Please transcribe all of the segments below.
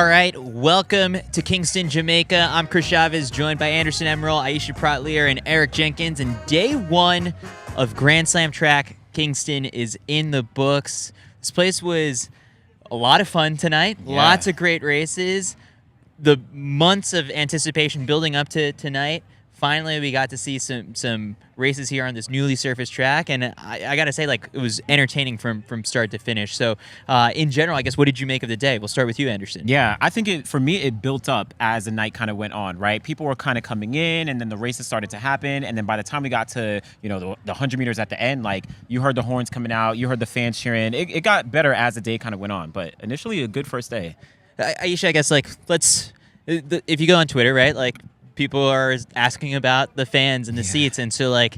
All right, welcome to Kingston, Jamaica. I'm Chris Chavez, joined by Anderson Emerald, Aisha Pratt-Lear, and Eric Jenkins. And day one of Grand Slam Track Kingston is in the books. This place was a lot of fun tonight. Yeah. Lots of great races. The months of anticipation building up to tonight. Finally, we got to see some races here on this newly surfaced track, and I got to say, like, it was entertaining from start to finish. So, in general, I guess, what did you make of the day? We'll start with you, Anderson. Yeah, I think for me, it built up as the night kind of went on, right? People were kind of coming in, and then the races started to happen, and then by the time we got to, the 100 meters at the end, like, you heard the horns coming out, you heard the fans cheering. It got better as the day kind of went on, but initially, a good first day. Aisha, I guess, like, if you go on Twitter, right, like, people are asking about the fans and the seats, and so, like,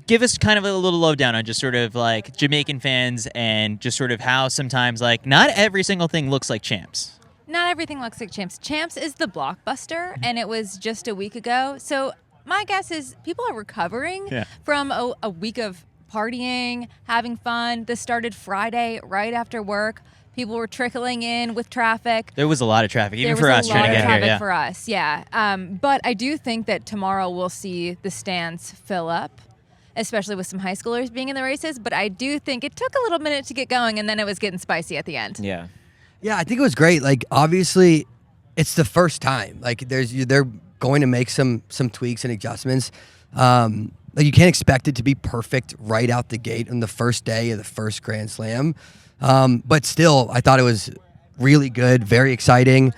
give us kind of a little lowdown on just sort of, like, Jamaican fans and just sort of how sometimes, like, not every single thing looks like Champs. Not everything looks like Champs. Champs is the blockbuster, and it was just a week ago. So my guess is people are recovering from a week of partying, having fun. This started Friday right after work. People were trickling in with traffic. There was a lot of traffic, even for us trying to get here. There was a lot of traffic for us, yeah. But I do think that tomorrow we'll see the stands fill up, especially with some high schoolers being in the races. But I do think it took a little minute to get going, and then it was getting spicy at the end. Yeah. Yeah, I think it was great. Like, obviously, it's the first time. Like, they're going to make some tweaks and adjustments. Like, you can't expect it to be perfect right out the gate on the first day of the first Grand Slam. But still, I thought it was really good, very exciting.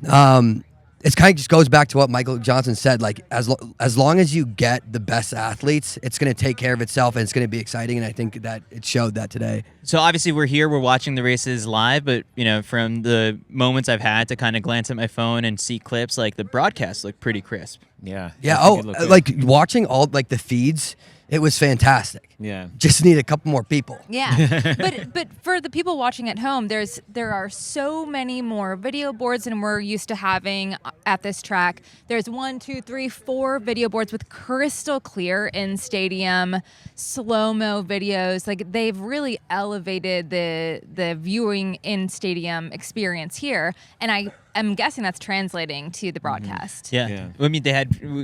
It kind of just goes back to what Michael Johnson said. Like, as long as you get the best athletes, it's going to take care of itself, and it's going to be exciting. And I think that it showed that today. So obviously we're here, we're watching the races live, but from the moments I've had to kind of glance at my phone and see clips, like, the broadcast looked pretty crisp. Yeah. Yeah. Oh, like watching all like the feeds. It was fantastic. Yeah. Just need a couple more people. Yeah. but for the people watching at home, there are so many more video boards than we're used to having at this track. There's 1, 2, 3, 4 video boards with crystal clear in stadium, slow-mo videos. Like, they've really elevated the viewing in stadium experience here. And I'm guessing that's translating to the broadcast. Yeah. I mean,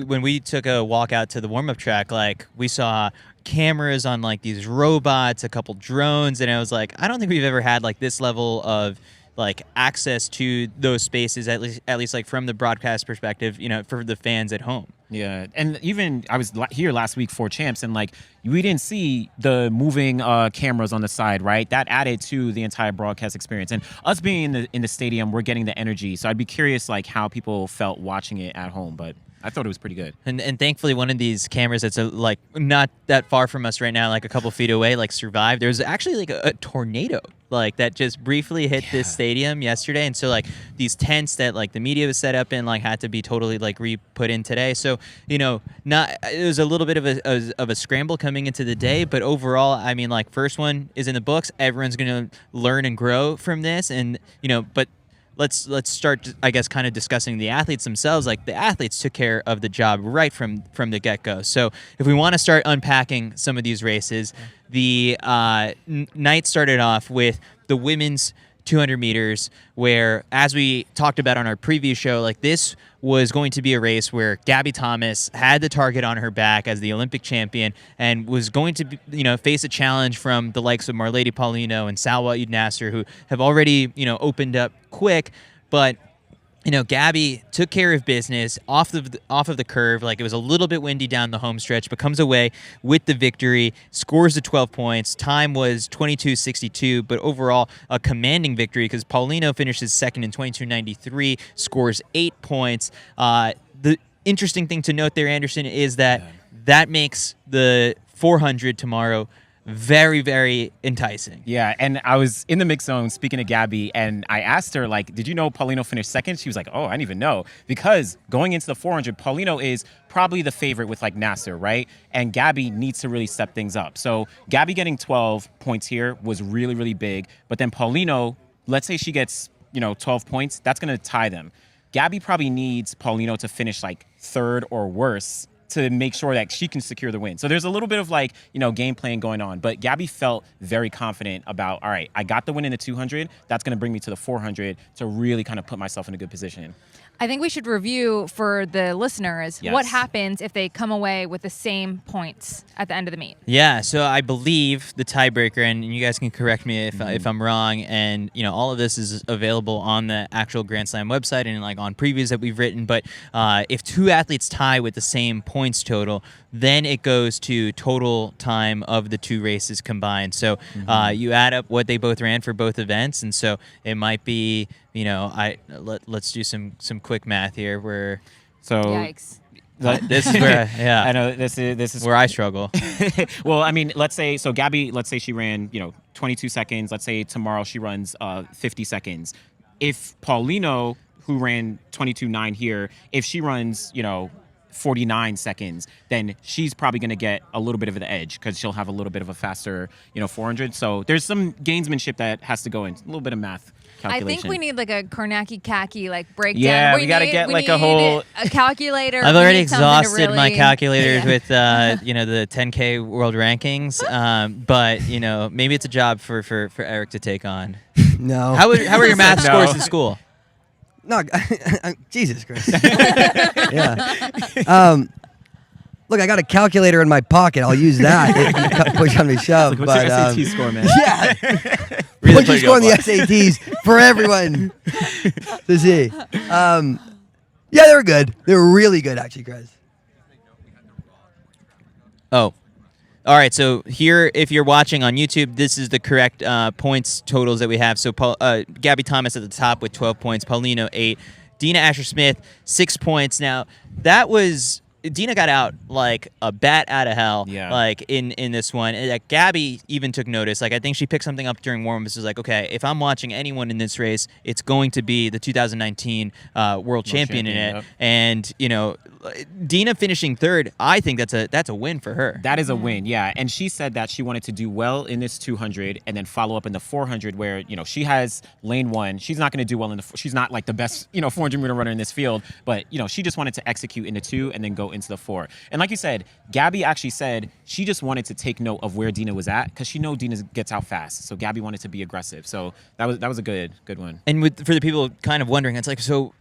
when we took a walk out to the warm-up track, like, we saw cameras on, like, these robots, a couple drones, and I was like, I don't think we've ever had, like, this level of, like, access to those spaces, at least like, from the broadcast perspective, for the fans at home. Yeah, and even I was here last week for Champs, and, like, we didn't see the moving cameras on the side, right? That added to the entire broadcast experience. And us being in the stadium, we're getting the energy. So I'd be curious, like, how people felt watching it at home, but I thought it was pretty good. And thankfully, one of these cameras that's like not that far from us right now, like a couple feet away, like, survived. There's actually like a tornado, like, that just briefly hit this stadium yesterday, and so, like, these tents that, like, the media was set up in, like, had to be totally, like, re-put in today. So it was a little bit of a scramble coming into the day, but overall, I mean, like, first one is in the books. Everyone's gonna learn and grow from this, and but. Let's start, I guess, kind of discussing the athletes themselves. Like, the athletes took care of the job right from the get-go. So if we want to start unpacking some of these races, the night started off with the women's 200 meters, where, as we talked about on our preview show, like, this was going to be a race where Gabby Thomas had the target on her back as the Olympic champion and was going to face a challenge from the likes of Marlady Paulino and Salwa Eid Nasser, who have already opened up quick, but Gabby took care of business off of the curve. Like, it was a little bit windy down the home stretch, but comes away with the victory, scores the 12 points. Time was 22:62, but overall a commanding victory because Paulino finishes second in 22:93, scores 8 points. The interesting thing to note there, Anderson, is that makes the 400 tomorrow very, very enticing. Yeah, and I was in the mix zone speaking to Gabby, and I asked her, like, did you know Paulino finished second? She was like, oh, I didn't even know. Because going into the 400, Paulino is probably the favorite with, like, Nasser, right? And Gabby needs to really step things up. So Gabby getting 12 points here was really, really big. But then Paulino, let's say she gets, 12 points, that's going to tie them. Gabby probably needs Paulino to finish, like, third or worse to make sure that she can secure the win. So there's a little bit of like, game plan going on. But Gabby felt very confident about, all right, I got the win in the 200. That's going to bring me to the 400 to really kind of put myself in a good position. I think we should review for the listeners Yes. what happens if they come away with the same points at the end of the meet. Yeah, so I believe the tiebreaker, and you guys can correct me if I'm wrong, and all of this is available on the actual Grand Slam website and like on previews that we've written. But if two athletes tie with the same points total, then it goes to total time of the two races combined. So you add up what they both ran for both events, and so it might be let's do some quick math here. Yikes. This is where I know this is where I struggle. Well, I mean, let's say Gabby, let's say she ran 22 seconds. Let's say tomorrow she runs 50 seconds. If Paulino, who ran 22.9 here, if she runs 49 seconds, then she's probably going to get a little bit of the edge because she'll have a little bit of a faster 400. So there's some gamesmanship that has to go in, a little bit of math calculation. I think we need like a Kornacki-Kaki breakdown. Yeah, we got to get like a whole calculator. I've We already need something to exhausted my really- calculators Yeah. with the 10K world rankings, but maybe it's a job for Eric to take on. No. How were your math No. scores in school? No, Jesus Christ. Yeah. Look, I got a calculator in my pocket. I'll use that. Push on me, shove. What's your SAT score, man? Yeah. Really What's your put you score on up the SATs for everyone to see? Yeah, they were good. They were really good, actually, Chris. Oh. All right, so here, if you're watching on YouTube, this is the correct points totals that we have. So Gabby Thomas at the top with 12 points, Paulino 8, Dina Asher-Smith 6 points. Now, that was... Dina got out like a bat out of hell, like in this one. And, Gabby even took notice. Like I think she picked something up during warm-ups. Was like, okay, if I'm watching anyone in this race, it's going to be the 2019 world champion in it. Yep. And Dina finishing third, I think that's a win for her. That is a win, yeah. And she said that she wanted to do well in this 200 and then follow up in the 400 where, she has lane one. She's not going to do well in the... She's not like the best, 400-meter runner in this field. But, she just wanted to execute in the 2 and then go into the 4. And like you said, Gabby actually said she just wanted to take note of where Dina was at because she knows Dina gets out fast. So Gabby wanted to be aggressive. So that was a good one. And for the people kind of wondering, it's like, so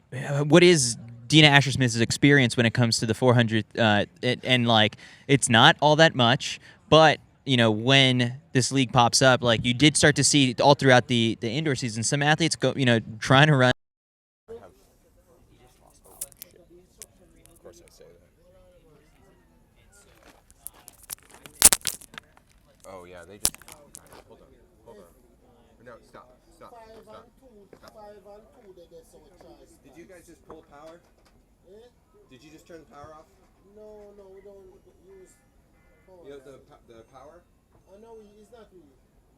what is Dina Asher-Smith's experience when it comes to the 400? And like, it's not all that much, but when this league pops up, like you did start to see all throughout the indoor season, some athletes go, trying to run. Oh yeah, they just hold on. No, stop. Did you guys just pull power? Did you just turn the power off? No, we don't use phone. You know the power? Oh no, it's not we.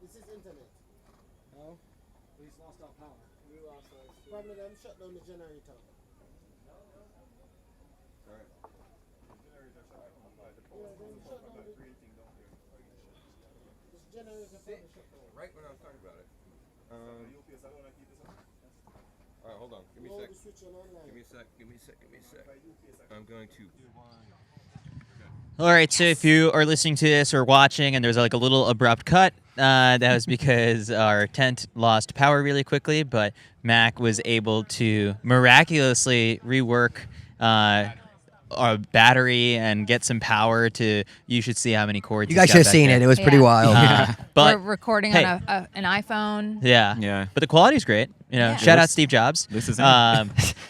This is internet. No? He's lost our power. We lost ours too. Probably them shut down the generator. Alright. This generator probably shut down. Right when I was talking about it. Alright, hold on. Give me a sec. The switch on online. Give me a sec. I'm going to. All right, so if you are listening to this or watching and there's like a little abrupt cut, that was because our tent lost power really quickly, but Mac was able to miraculously rework our battery and get some power to, you should see how many cords You he's guys got should have back seen there. it. It was pretty Yeah. wild. But We're recording hey. on an iPhone. yeah. Yeah. But the quality's great. Yeah. Shout out Steve Jobs. This is it. all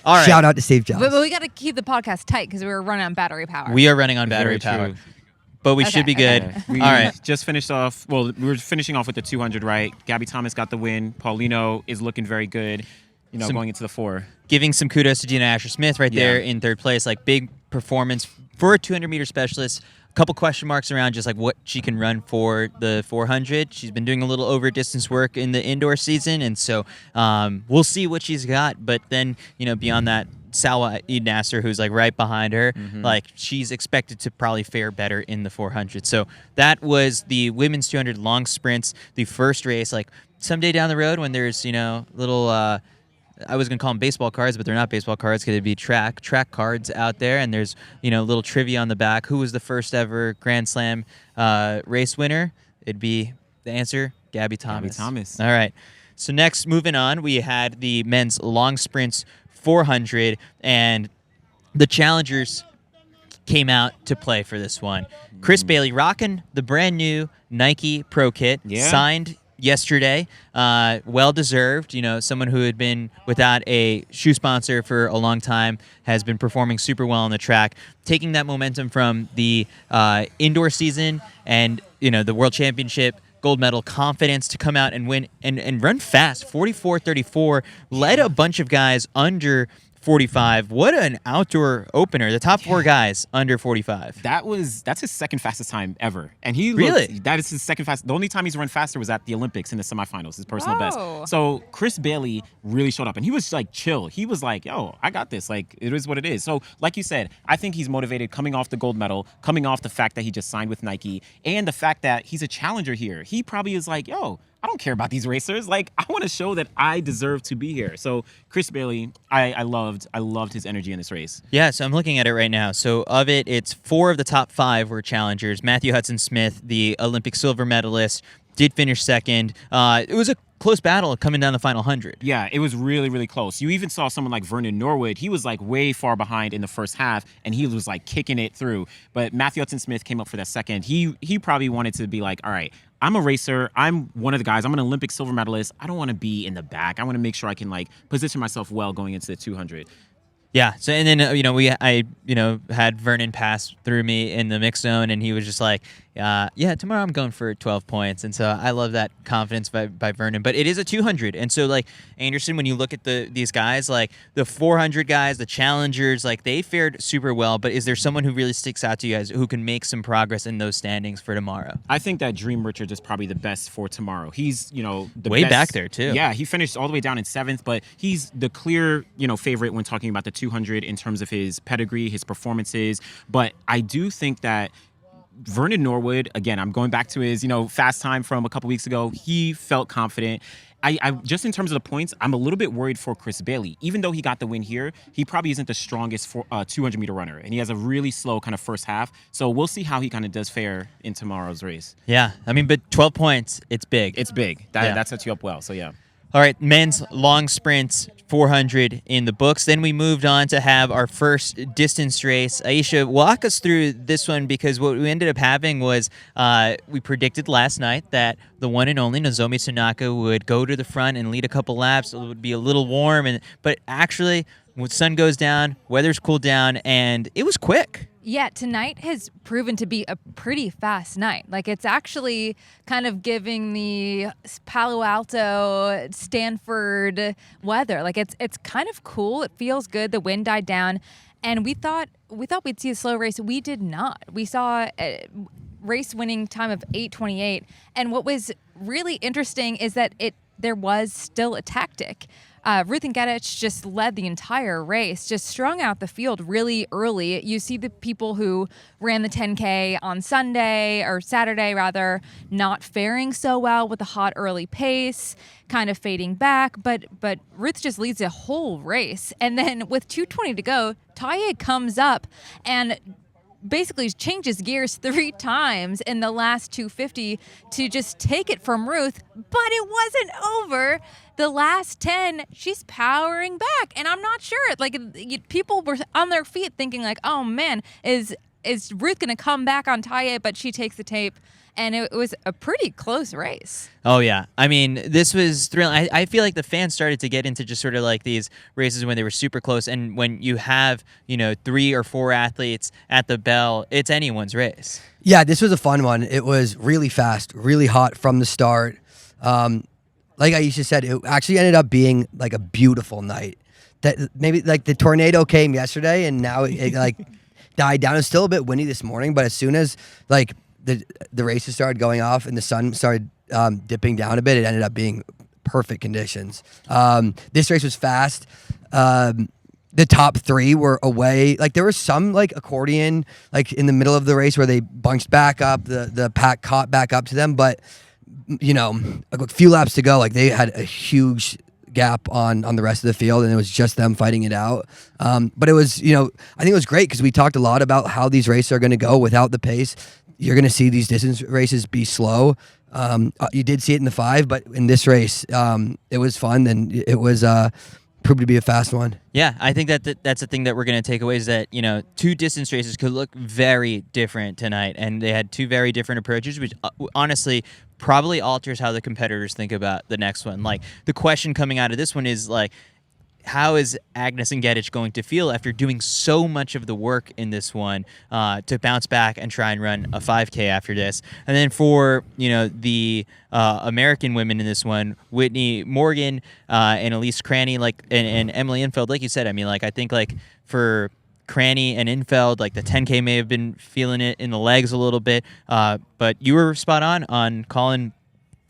right. Shout out to Steve Jobs. But we got to keep the podcast tight because we were running on battery power. We are running on battery Very power. true. But we Okay, should be okay. good. We All right. just finished off. Well, we were finishing off with the 200, right? Gabby Thomas got the win. Paulino is looking very good. Going into the 4. Giving some kudos to Dina Asher-Smith right there Yeah. in third place. Like, big performance for a 200-meter specialist. A couple question marks around just like what she can run for the 400. She's been doing a little over distance work in the indoor season, and so we'll see what she's got. But then, beyond that, Salwa Eid Nasser, who's like right behind her, like she's expected to probably fare better in the 400. So that was the women's 200 long sprints, the first race. Like someday down the road when there's little I was going to call them baseball cards, but they're not baseball cards because it'd be track cards out there. And there's, little trivia on the back. Who was the first ever Grand Slam race winner? It'd be the answer, Gabby Thomas. Gabby Thomas. All right. So next, moving on, we had the men's long sprints 400, and the challengers came out to play for this one. Chris Bailey rocking the brand new Nike Pro Kit, signed yesterday. Well deserved. Someone who had been without a shoe sponsor for a long time has been performing super well on the track, taking that momentum from the indoor season and the World Championship gold medal confidence to come out and win and run fast. 44:34, led a bunch of guys under 45. What an outdoor opener. The top 4 guys under 45. That's his second fastest time ever. And that is his second fastest. The only time he's run faster was at the Olympics in the semifinals, his personal best. So Chris Bailey really showed up, and he was like chill. He was like, yo, I got this. Like, it is what it is. So like you said, I think he's motivated coming off the gold medal, coming off the fact that he just signed with Nike, and the fact that he's a challenger here. He probably is like, yo, I don't care about these racers. Like, I want to show that I deserve to be here. So Chris Bailey, I loved his energy in this race. Yeah, so I'm looking at it right now. So of it, it's 4 of the top 5 were challengers. Matthew Hudson-Smith, the Olympic silver medalist, did finish second. It was a close battle coming down the final 100. Yeah, it was really, really close. You even saw someone like Vernon Norwood. He was like way far behind in the first half, and he was like kicking it through. But Matthew Hudson-Smith came up for that second. He probably wanted to be like, all right, I'm a racer. I'm one of the guys. I'm an Olympic silver medalist. I don't want to be in the back. I want to make sure I can like position myself well going into the 200. Yeah. So and then I had Vernon pass through me in the mix zone, and he was just like, tomorrow I'm going for 12 points, and so I love that confidence by Vernon. But it is a 200, and so like Anderson, when you look at these guys, like the 400 guys, the challengers, like they fared super well. But is there someone who really sticks out to you guys who can make some progress in those standings for tomorrow? I think that Dream Richards is probably the best for tomorrow. He's the way best, back there too. Yeah, he finished all the way down in 7th, but he's the clear favorite when talking about the 200 in terms of his pedigree, his performances. But I do think that Vernon Norwood, again, I'm going back to his, fast time from a couple weeks ago. He felt confident. I just in terms of the points, I'm a little bit worried for Chris Bailey. Even though he got the win here, he probably isn't the strongest 200-meter runner, and he has a really slow kind of first half. So we'll see how he kind of does fare in tomorrow's race. Yeah, I mean, but 12 points, it's big. It's big. That sets you up well. So yeah. All right, men's long sprints 400 in the books. Then we moved on to have our first distance race. Aisha, walk us through this one, because what we ended up having was we predicted last night that the one and only Nozomi Tanaka would go to the front and lead a couple laps. It would be a little warm, but actually, when the sun goes down, weather's cooled down, and it was quick. Yeah, tonight has proven to be a pretty fast night. Like, it's actually kind of giving the Palo Alto, Stanford weather. Like, it's kind of cool. It feels good. The wind died down, and we thought we'd see a slow race. We did not. We saw a race winning time of 8:28. And what was really interesting is that there was still a tactic. Ruth and Gedich just led the entire race, just strung out the field really early. You see the people who ran the 10K on Sunday, or Saturday rather, not faring so well with the hot early pace, kind of fading back. But Ruth just leads a whole race. And then with 2:20 to go, Taye comes up and basically changes gears 3 times in the last 250 to just take it from Ruth, but it wasn't over. The last 10, she's powering back, and I'm not sure. Like, people were on their feet thinking like, oh man, is Ruth going to come back on Taye? But she takes the tape, and it was a pretty close race. Oh, yeah. I mean, this was thrilling. I feel like the fans started to get into just sort of like these races when they were super close. And when you have, 3 or 4 athletes at the bell, it's anyone's race. Yeah, this was a fun one. It was really fast, really hot from the start. Like Aisha said, it actually ended up being like a beautiful night. That maybe like the tornado came yesterday, and now it like died down. It's still a bit windy this morning, but as soon as like the races started going off and the sun started dipping down a bit, it ended up being perfect conditions. This race was fast. The top 3 were away. Like, there was some like accordion like in the middle of the race where they bunched back up. The pack caught back up to them, but a few laps to go, like they had a huge gap on the rest of the field, and it was just them fighting it out. But it was, I think it was great because we talked a lot about how these races are going to go without the pace. You're going to see these distance races be slow. You did see it in the 5, but in this race, it was fun, and it was proved to be a fast one. Yeah, I think that's the thing that we're going to take away is that, 2 distance races could look very different tonight, and they had 2 very different approaches, which honestly probably alters how the competitors think about the next one. Like, the question coming out of this one is, like, how is Agnes and Gedich going to feel after doing so much of the work in this one to bounce back and try and run a 5K after this? And then for the American women in this one, Whitney Morgan and Elise Cranny, and Emily Infeld, like you said, I think for Cranny and Infeld, the 10K may have been feeling it in the legs a little bit, but you were spot on calling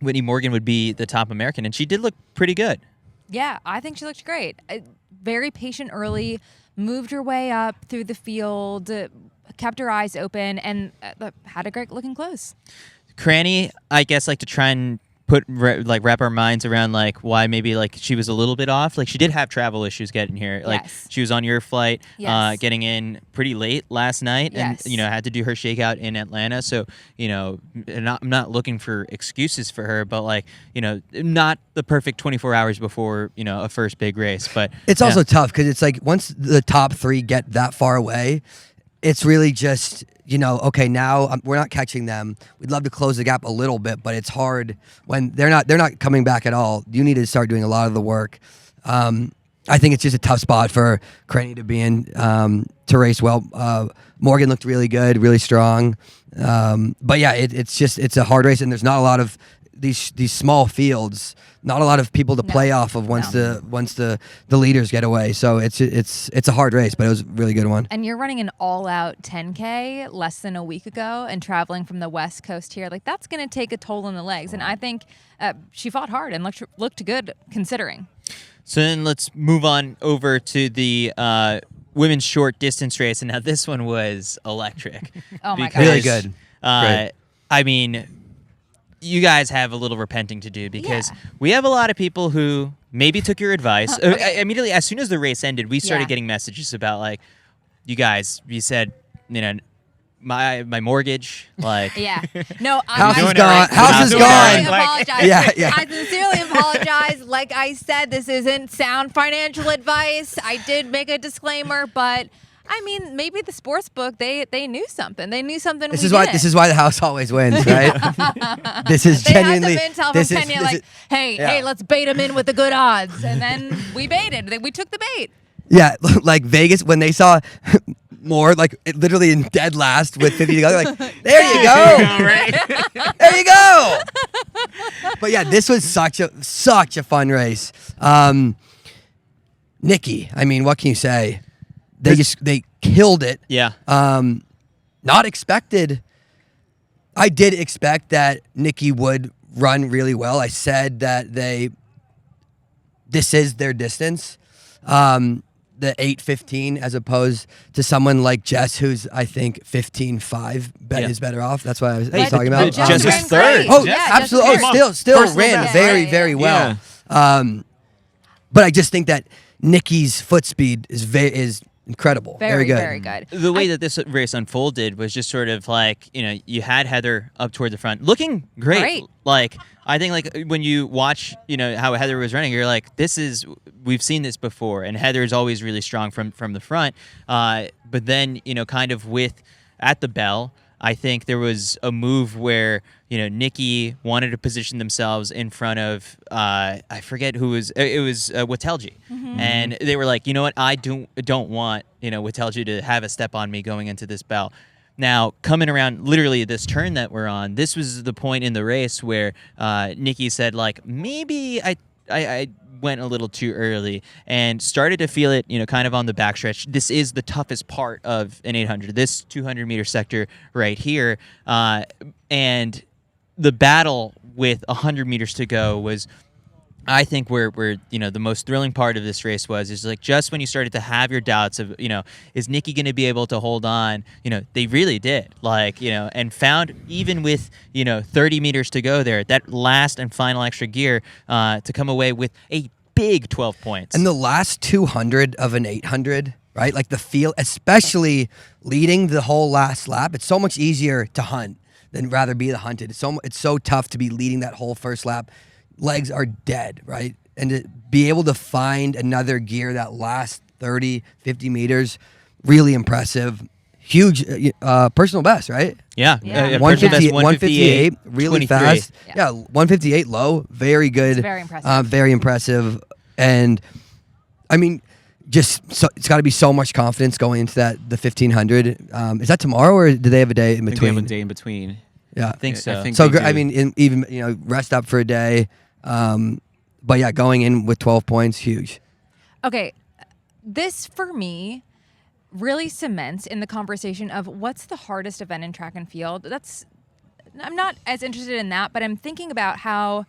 Whitney Morgan would be the top American, and she did look pretty good. Yeah, I think she looked great. Very patient early, moved her way up through the field, kept her eyes open, and had a great looking close. Cranny, I guess, to try and wrap our minds around why maybe she was a little bit off. She did have travel issues getting here. Yes. She was on your flight, Yes. Getting in pretty late last night, Yes. and had to do her shakeout in Atlanta. So I'm not looking for excuses for her, but not the perfect 24 hours before a first big race. But It's also tough because it's once the top 3 get that far away, it's really just, okay, now we're not catching them. We'd love to close the gap a little bit, but it's hard when they're not coming back at all. You need to start doing a lot of the work. I think it's just a tough spot for Cranny to be in, to race well. Morgan looked really good, really strong. But yeah, it's a hard race, and there's not a lot of these small fields, not a lot of people to play off of once the leaders get away. So it's a hard race, but it was a really good one. And you're running an all-out 10K less than a week ago and traveling from the West Coast here. That's going to take a toll on the legs. And I think she fought hard and looked good considering. So then let's move on over to the women's short distance race. And now this one was electric. Oh my because, God. Really good. Great. You guys have a little repenting to do because we have a lot of people who maybe took your advice. Immediately, as soon as the race ended, we started getting messages about you guys, you said, my mortgage, Yeah. No, House is I gone. House is sincerely gone. apologize. Yeah. I sincerely apologize. Like I said, this isn't sound financial advice. I did make a disclaimer, but maybe the sports book they knew something. They knew something. This is why the house always wins, right? This is They genuinely. had some intel from Kenya, hey, let's bait them in with the good odds, and then we baited. We took the bait. Yeah, Vegas when they saw more literally in dead last with 50 to go, they're there you go, there you go. But yeah, this was such a fun race. Nikki, what can you say? They killed it. Yeah. Not expected. I did expect that Nikki would run really well. I said that this is their distance. The 8:15 as opposed to someone like Jess, who's I think 15:5 is better off. That's what I was talking about. Jess was ran third. great. Oh, Yeah, absolutely. Jess Oh, still Personal ran best. very, Yeah. very well. But I just think that Nikki's foot speed is incredible. Very good. Very good. The way that this race unfolded was just sort of you had Heather up toward the front, looking great. I think when you watch, how Heather was running, you're we've seen this before, and Heather is always really strong from the front. But then, kind of at the bell, I think there was a move where, Nikki wanted to position themselves in front of, I forget who was, it was Welteji. Mm-hmm. And they were like, you know what, I don't want, Welteji to have a step on me going into this bell. Now, coming around literally this turn that we're on, this was the point in the race where Nikki said, maybe I went a little too early and started to feel it, kind of on the backstretch. This is the toughest part of an 800, this 200-meter sector right here. And the battle with 100 meters to go was, I think where the most thrilling part of this race is just when you started to have your doubts of, is Nikki going to be able to hold on? They really did, and found even with, 30 meters to go there, that last and final extra gear to come away with a big 12 points. And the last 200 of an 800, right? Like the feel, especially leading the whole last lap, it's so much easier to hunt than rather be the hunted. It's so tough to be leading that whole first lap. Legs are dead, right? And to be able to find another gear that last 30, 50 meters, really impressive. Huge personal best, right? Yeah. Yeah. 158, really 23. fast. Yeah. Yeah, 158 low, very good. It's very impressive. Very impressive. And I mean, it's got to be so much confidence going into the 1500. Is that tomorrow or do they have a day in I think between? they have a day in between. Yeah, I think so. So they I do. mean, even rest up for a day. But yeah, going in with 12 points, huge. Okay, this for me really cements in the conversation of what's the hardest event in track and field. I'm not as interested in that, but I'm thinking about how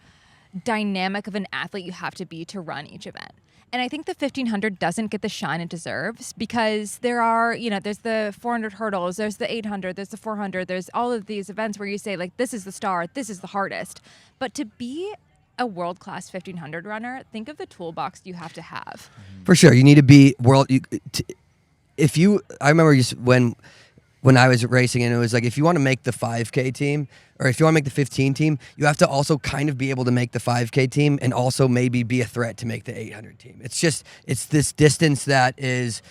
dynamic of an athlete you have to be to run each event. And I think the 1500 doesn't get the shine it deserves because there are, there's the 400 hurdles, there's the 800, there's the 400, there's all of these events where you say, like, this is the star, this is the hardest. But to be a world-class 1500 runner, think of the toolbox you have to have. For sure, you need to be I remember just when I was racing, and it was like, if you want to make the 5K team or if you want to make the 15 team, you have to also kind of be able to make the 5K team and also maybe be a threat to make the 800 team. It's this distance that is,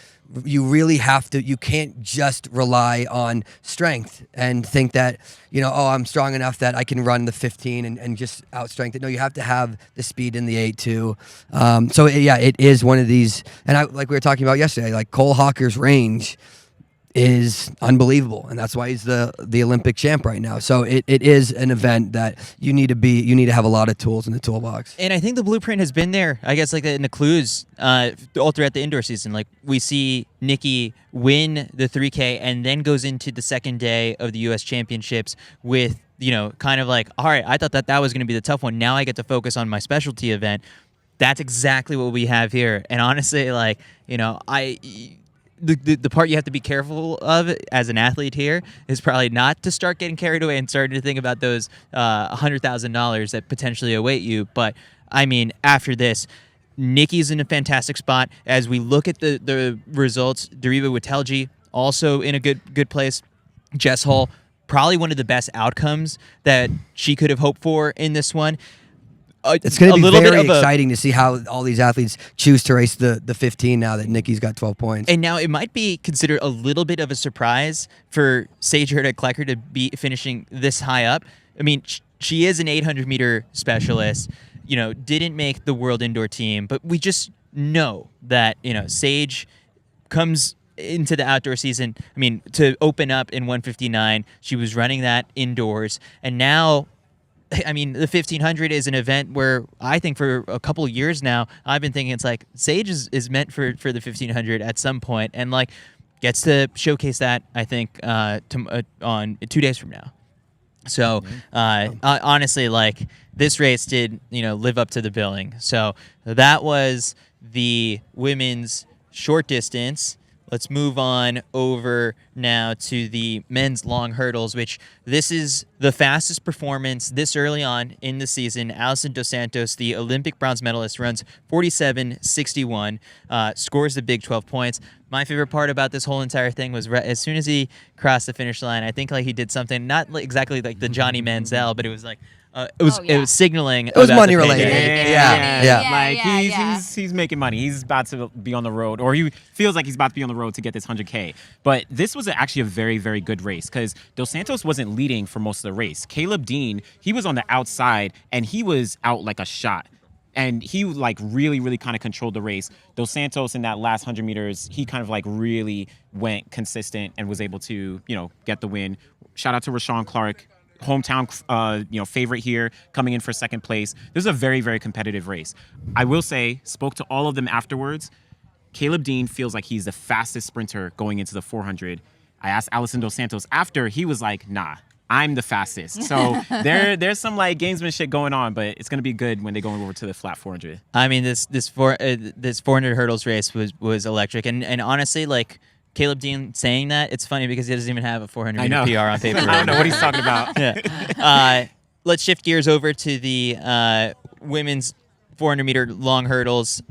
you really have to, you can't just rely on strength and think that, I'm strong enough that I can run the 15 and just outstrength it. No, you have to have the speed in the 8 too. So yeah, it is one of these, and like we were talking about yesterday, like Cole Hawker's range is unbelievable, and that's why he's the Olympic champ right now. So it is an event that you need to have a lot of tools in the toolbox. And I think the blueprint has been there, I guess, like in the clues all throughout the indoor season. Like we see Nikki win the 3K and then goes into the second day of the U.S. Championships with, kind of like, all right, I thought that was going to be the tough one. Now I get to focus on my specialty event. That's exactly what we have here. And honestly, like, the part you have to be careful of as an athlete here is probably not to start getting carried away and starting to think about those $100,000 that potentially await you. But I mean, after this, Nikki's in a fantastic spot. As we look at the results, Deribi Welteji also in a good place. Jess Hull, probably one of the best outcomes that she could have hoped for in this one. It's going to be very exciting to see how all these athletes choose to race the 15 now that Nikki's got 12 points. And now it might be considered a little bit of a surprise for Sage Clarke to be finishing this high up. I mean, she is an 800-meter specialist, didn't make the world indoor team, but we just know that, Sage comes into the outdoor season. I mean, to open up in 159, she was running that indoors, and now, I mean, the 1500 is an event where I think for a couple of years now, I've been thinking it's like Sage is meant for the 1500 at some point, and like gets to showcase that, I think, on 2 days from now. So honestly, like this race did, live up to the billing. So that was the women's short distance. Let's move on over now to the men's long hurdles, which this is the fastest performance this early on in the season. Alison dos Santos, the Olympic bronze medalist, runs 47.61, scores the big 12 points. My favorite part about this whole entire thing was as soon as he crossed the finish line, I think like he did something not exactly like the Johnny Manziel, but it was like it was signaling. It was about money the related. payday. Yeah. Like he's making money. He's about to be on the road, or he feels like he's about to be on the road to get this 100K. But this was actually a very, very good race because Dos Santos wasn't leading for most of the race. Caleb Dean, he was on the outside and he was out like a shot. And he like really, really kind of controlled the race. Dos Santos in that last 100 meters, he kind of like really went consistent and was able to, get the win. Shout out to Roshawn Clarke. Hometown, favorite here, coming in for second place. This is a very, very competitive race. I will say, spoke to all of them afterwards. Caleb Dean feels like he's the fastest sprinter going into the 400. I asked Alison dos Santos after, he was like, nah, I'm the fastest. So there's some like gamesmanship going on, but it's gonna be good when they go over to the flat 400. I mean, this 400 hurdles race was electric, and honestly, like Caleb Dean saying that, it's funny because he doesn't even have a 400 meter PR on paper. I don't know what he's talking about. Yeah. Let's shift gears over to the women's 400-meter long hurdles.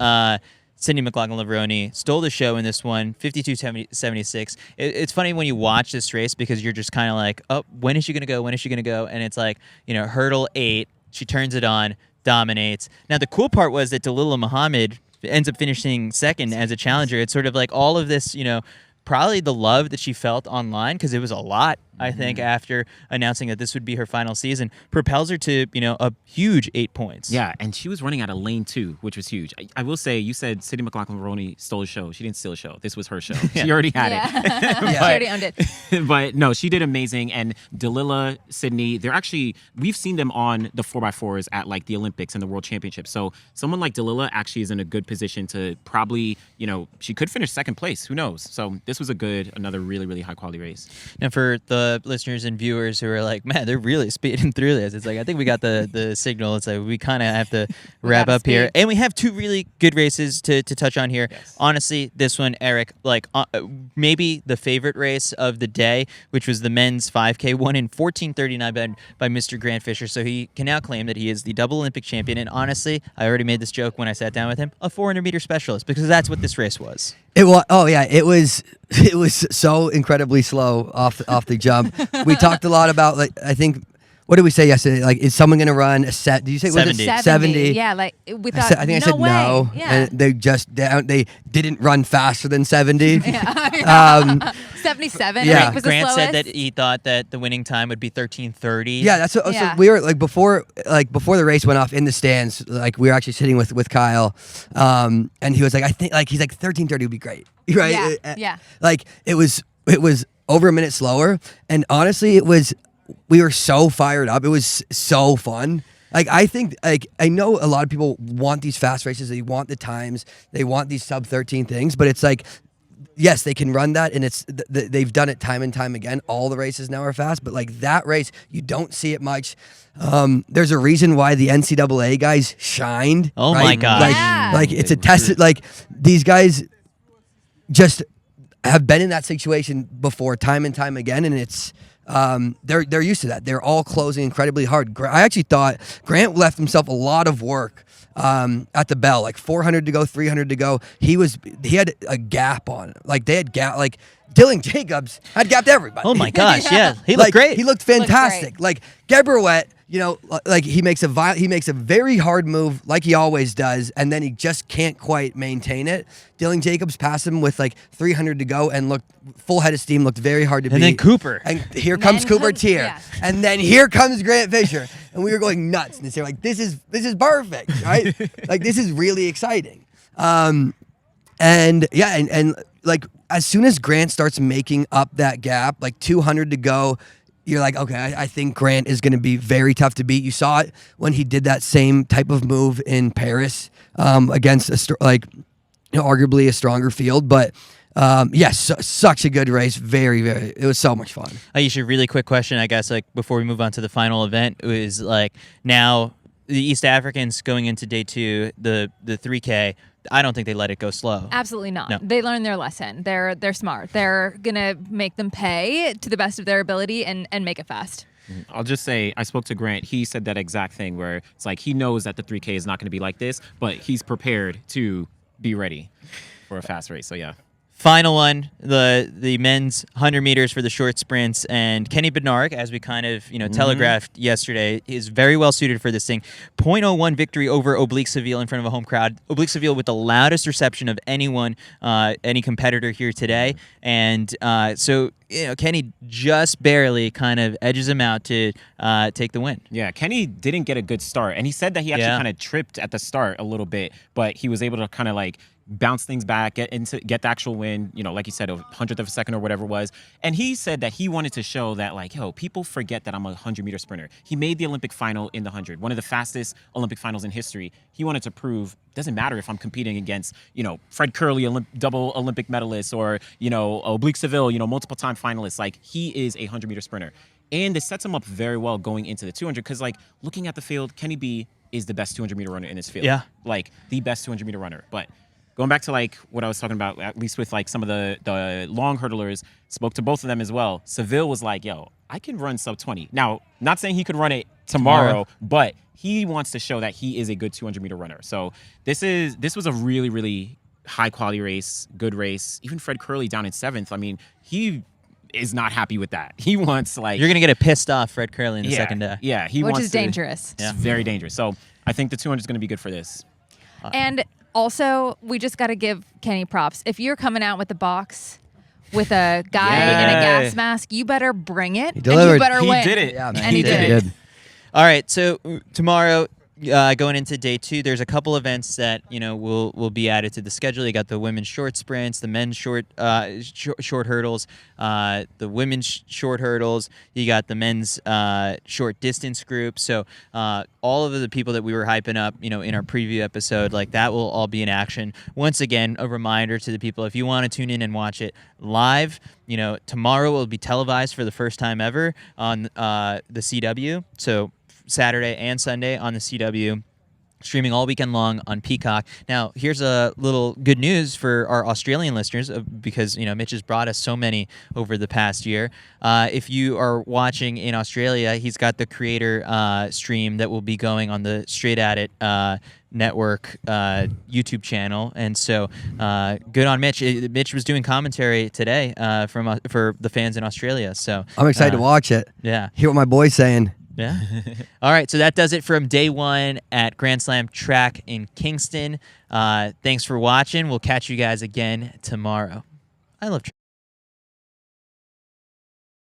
Sydney Mclaughlin-Levrone stole the show in this one, 52.76. It's funny when you watch this race because you're just kind of like, oh, when is she going to go? When is she going to go? And it's like, hurdle 8, she turns it on, dominates. Now, the cool part was that Dalilah Muhammad ends up finishing second as a challenger. It's sort of like all of this, probably the love that she felt online, because it was a lot, I think, after announcing that this would be her final season, propels her to, a huge 8 points. Yeah, and she was running out of lane 2, which was huge. I will say, you said Sydney Mclaughlin-Levrone stole a show. She didn't steal a show. This was her show. She already had it. She already owned it. But no, she did amazing. And Dalilah, Sydney, we've seen them on the 4x4s at like the Olympics and the World Championships. So someone like Dalilah actually is in a good position to probably, she could finish second place. Who knows? So this was another really, really high quality race. Now, for the listeners and viewers who are like, man, they're really speeding through this. It's like, I think we got the signal. It's like we kind of have to wrap up here. And we have 2 really good races to touch on here. Yes. Honestly, this one, Eric, maybe the favorite race of the day, which was the men's 5K, won in 14:39 by Mr. Grant Fisher. So he can now claim that he is the double Olympic champion. And honestly, I already made this joke when I sat down with him, a 400-meter specialist, because that's what this race was. It was. Oh yeah, it was so incredibly slow off the jump. We talked a lot about, like, I think, what did we say yesterday? Like, is someone gonna run a set? Did you say 70? Was it 70? Yeah, like we thought. I think I said way. no. Yeah. And they didn't run faster than 70. 77. Yeah. I think was Grant the slowest. said that he thought that the winning time would be 13:30. Yeah, that's what, Yeah. so we were like before the race went off in the stands. Like, we were actually sitting with Kyle, and he was like, he's like 13:30 would be great, right? Yeah. Like it was over a minute slower, and honestly, we were so fired up. It was so fun. Like, I think, like, I know a lot of people want these fast races. They want the times. They want these sub 13 things. But it's like, yes, they can run that, and they've done it time and time again. All the races now are fast. But, like, that race, you don't see it much. There's a reason why the NCAA guys shined. Oh, right? my gosh. Like, Yeah. like, it's a test. Like, these guys just have been in that situation before time and time again, and it's... they're used to that. They're all closing incredibly hard. I actually thought Grant left himself a lot of work at the bell, like 400 to go, 300 to go. He had a gap on it. Like, they had gap. Like, Dylan Jacobs had gapped everybody. Oh my gosh, yeah. He like, looked great. He looked fantastic. Like, Gebrouet, like, he makes a very hard move, like he always does, and then he just can't quite maintain it. Dylan Jacobs passed him with like 300 to go and looked full head of steam, looked very hard to beat. And then Cooper. And here comes Cooper Teare. Yeah. And then here comes Grant Fisher. And we were going nuts. And they're like, this is perfect, right? Like, this is really exciting. And like, as soon as Grant starts making up that gap, like 200 to go, you're like, okay, I think Grant is going to be very tough to beat. You saw it when he did that same type of move in Paris against arguably a stronger field. But yes, such a good race. Very, very. It was so much fun. Aisha, really quick question, I guess, like before we move on to the final event, is like now the East Africans going into day 2, the 3K. I don't think they let it go slow. Absolutely not. No. They learned their lesson. They're smart. They're gonna make them pay to the best of their ability and make it fast. I'll just say, I spoke to Grant. He said that exact thing where it's like he knows that the 3K is not going to be like this, but he's prepared to be ready for a fast race. So yeah. Final one, the men's 100 meters for the short sprints, and Kenny Bednarek, as we kind of telegraphed yesterday, is very well suited for this thing. 0.01 victory over Oblique Seville in front of a home crowd. Oblique Seville with the loudest reception of anyone, any competitor here today, and so Kenny just barely kind of edges him out to take the win. Yeah, Kenny didn't get a good start, and he said that he actually kind of tripped at the start a little bit, but he was able to kind of like bounce things back, get the actual win, like you said, a 100th of a second or whatever it was. And he said that he wanted to show that, like, people forget that I'm a 100-meter sprinter. He made the Olympic final in the 100, one of the fastest Olympic finals in history. He wanted to prove, doesn't matter if I'm competing against, Fred Curley, double Olympic medalist, or, Oblique Seville, multiple-time finalist. Like, he is a 100-meter sprinter. And it sets him up very well going into the 200 because, like, looking at the field, Kenny B is the best 200-meter runner in this field. Yeah. Like, the best 200-meter runner. But going back to like what I was talking about, at least with like some of the long hurdlers, spoke to both of them as well. Seville was like, yo, I can run sub 20. Now, not saying he could run it tomorrow. But he wants to show that he is a good 200-meter runner. So this was a really, really high-quality race, good race. Even Fred Curley down in 7th. I mean, he is not happy with that. He wants like You're gonna get a pissed off Fred Curley in the second day. Yeah, which is dangerous. It's very dangerous. So I think the 200 is going to be good for this. And also, we just got to give Kenny props. If you're coming out with the box with a guy in a gas mask, you better bring it. He delivered. And you better He win. did it. Yeah, man. And he did. All right, so tomorrow, going into day 2, there's a couple events that will be added to the schedule. You got the women's short sprints, the men's short hurdles, the women's short hurdles. You got the men's short distance group. So all of the people that we were hyping up, in our preview episode, like that will all be in action. Once again, a reminder to the people: if you want to tune in and watch it live, tomorrow will be televised for the first time ever on the CW. So Saturday and Sunday on the CW, streaming all weekend long on Peacock. Now, here's a little good news for our Australian listeners, because Mitch has brought us so many over the past year. If you are watching in Australia, he's got the creator stream that will be going on the Straight At It network YouTube channel, and so good on Mitch. Mitch was doing commentary today for the fans in Australia. So I'm excited to watch it. Yeah, Hear what my boy's saying. Yeah. All right, so that does it from day 1 at Grand Slam Track in Kingston. Thanks for watching. We'll catch you guys again tomorrow. I love